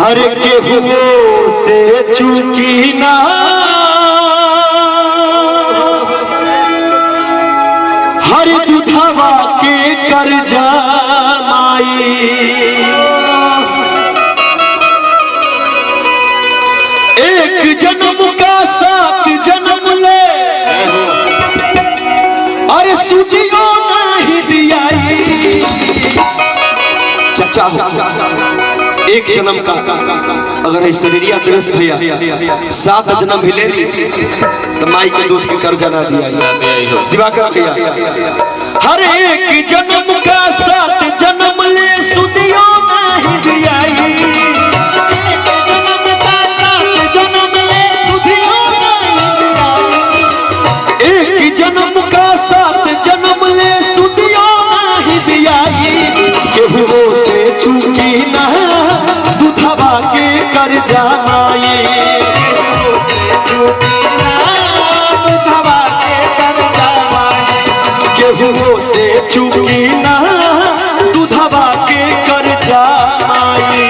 हर केहू से चूकी ना हर दुधवा के कर जामाई एक जन्म का 7 जन्म ले अरे सुदियों नहीं दियाई चचा एक जन्म का अगर है शरीरिया दिवस भैया 7 जन्म भी ले ली तो माई के दूध के कर्जा ना दिया दिवाकर भैया हर एक जन्म का 7 जन्म ले सुदियों नहीं दिया एक जन्म का 7 जन्म ले सुदियों नहीं दिया केहू से चूकी ना दुधवा के कर जामाई केहू से चूकी ना दुधवा के कर जामाई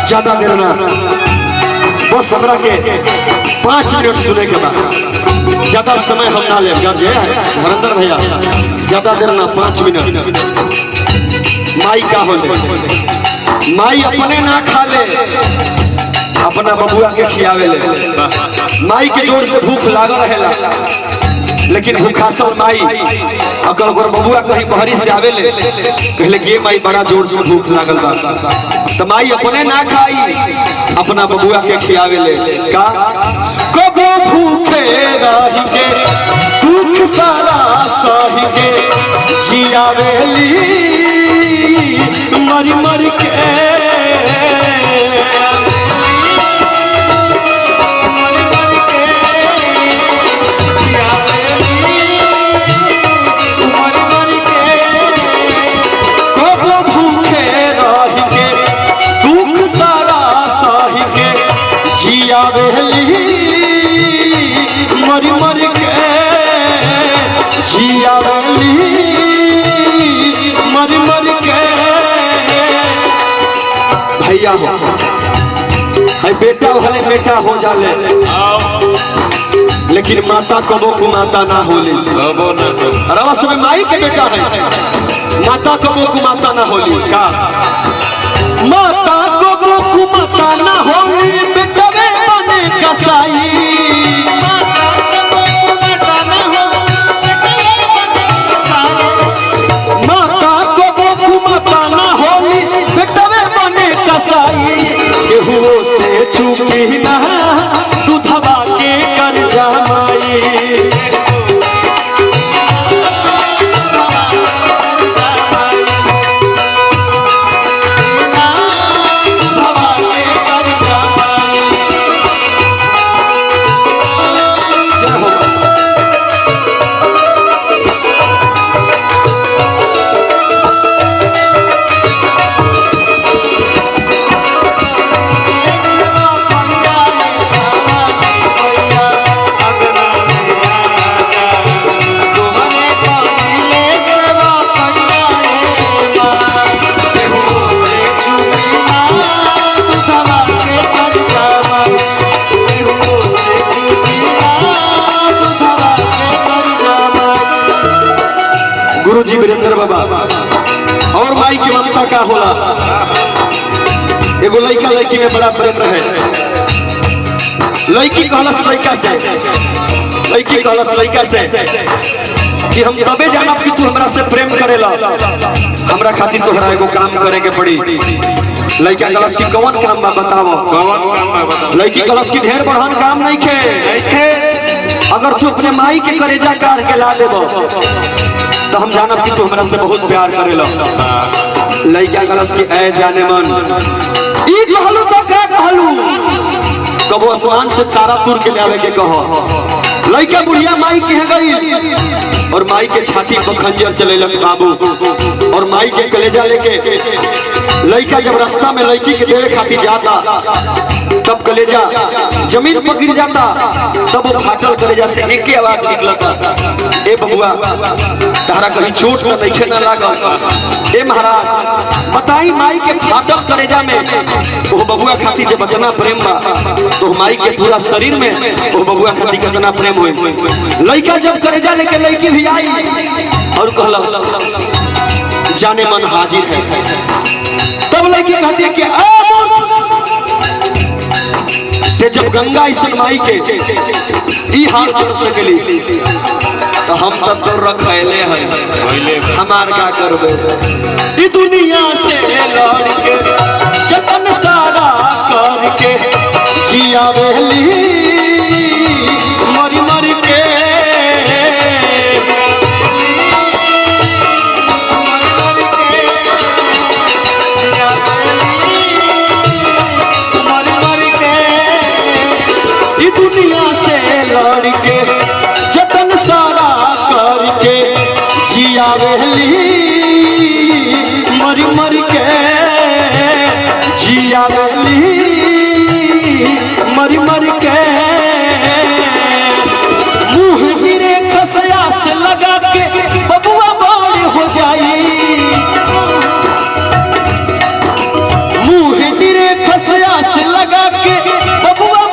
ज्यादा देर ना बस हमरा के 5 मिनट सुने के बाद ज्यादा समय हम ना ले हरिंदर भैया ज्यादा देर ना 5 मिनट माई का होले माई अपने ना खा ले अपना बबुआ के खियावे ले माई के जोर से भूख लागल रहेला लेकिन भूखासल माई अगर बबुआ कहीं बहरी से आवे ले कहले कि माई बड़ा जोर से भूख लागल बा तो माई अपने ना खाई अपना बबुआ के खियावे ले का कबो भूखे रह के दुख सारा सह के जियावेली मर मर के जियावेली मर मर के जियावेली मर मर के भैया है बेटा वाले बेटा हो जाले लेकिन माता कबो को माता ना होली अरे समय माई के बेटा है माता कबो को माता ना होली का माता कबो को माता ना होली बेटा कसाई माता को माता ना होली बेटवे बने कसाई केहू से चूकी ना दुधवा के कर जामाई गुरुजी वीरेंद्र बाबा और माई की ममता का होला एगो लड़का लड़की में बड़ा प्रेम रहे लड़की कहलस लड़का से लड़की कहलस लड़का से कि हम तबे जानब कि तू हमरा से प्रेम करेला हमरा हमरा खातिर तोहरा एगो काम करे के पड़ी। लड़का कलश की कौन काम बा बताओ? लड़की कलश की ढेर बढ़न काम नहीं खे। अगर तू अपने माई के करेजा काट के ला देबो तो हम जानब कि तू हमरा से बहुत प्यार करेला। लड़का कलश की ऐ जाने मन ई कहलू तो का कहलू? कबो आसमान से तारा तुर के लावे के कहो। लड़का बुढ़िया माई के गई और माई के छाती पर खंजर चलेलक बाबू, और माई के कलेजा लेके लड़का जब रास्ता में लड़की के देवे खातिर जाता तब कलेजा जमीन पर गिर जाता, तब वो फाटल कलेजा से एक ही आवाज निकलता, ए बबुआ तारा कहीं चोट तो नहीं ना लागल? ए महाराज बताई माई के फाटल कलेजा में वो बबुआ खातिर जब इतना प्रेम बा तो माई के पूरा शरीर में वो बबुआ खातिर कितना प्रेम हुई। लड़का जब कलेजा लेके लड़की भी आई और कहला जाने मन हाजिर है, तब लड़की कहती है कि ते जब गंगा इस माई के ई हाल कर सकली तो हम तब तो रखले हैं, हमार का करबे? ई दुनिया से लड़ के जतन सारा करके जिया बेली मरी मरी के दुनिया से लड़ के जतन सारा करके जिया बेली मरी मरी के जिया बेली मरी मरी के मुँह मेरे खसया से लगा के बबुआ बड़े हो जाई, मुँह मेरे खसया से लगा के बबुआ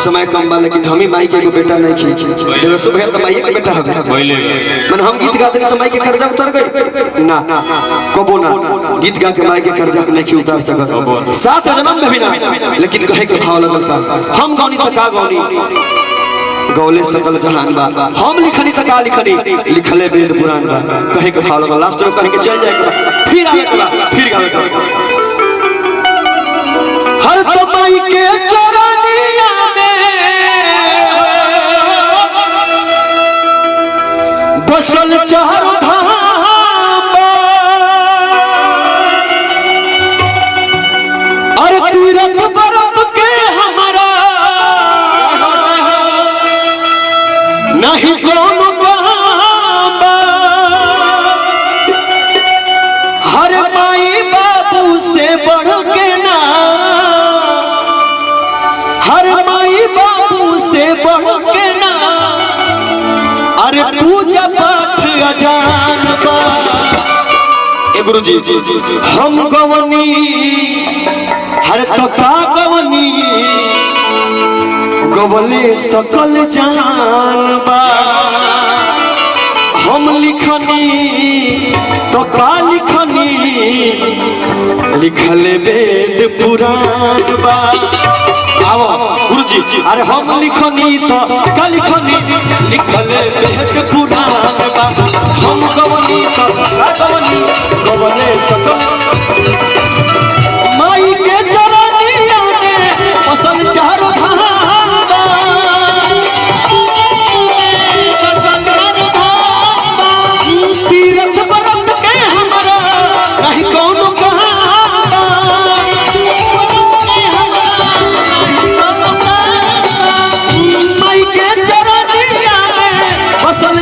समय कम बा लेकिन हम ही माई के बेटा नहीं खी सुबह तो माई के बेटा मन हम गीत गाते तो माई के कर्जा उतर गए ना कबो ना गीत गा के माई के कर्जा नहीं खी उतार सकत 7 जन्म में भी ना, लेकिन कहे के भाव लगल का हम गौनी तो का गौनी गौले सकल जहान बा, हम लिखनी तो का लिखनी लिखले वेद पुराण बा, कहे के भाव लगल लास्ट में कहे के चल जाए फिर आवे के बा फिर गावे के हर तो माई के चरनिया बसल चारों धाम अरे तीरथ बरत के हमारा नहीं कौन काम, हर माई बाबू से बढ़ के ना, हर माई बाबू से बढ़ के ना, अरे पूजा पाठ अजान बा। ए गुरुजी हम गवनी हर तो का गवनी गवले सकल जान बा, हम लिखनी तो का लिखनी लिखले वेद पुराण बा। आओ गुरुजी अरे हम लिखनी तो का लिखनी लिखले वेद पुराण बा, हम गवनी तो का गवनी गवले सकल माई के चरनिया में पसंद चारों धाम तीरथ बरत के हमारा नहीं कौन माई के चरनिया में फसल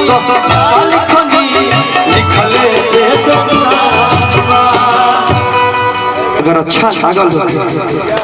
तो लिखनी लिखले अगर अच्छा लागल हो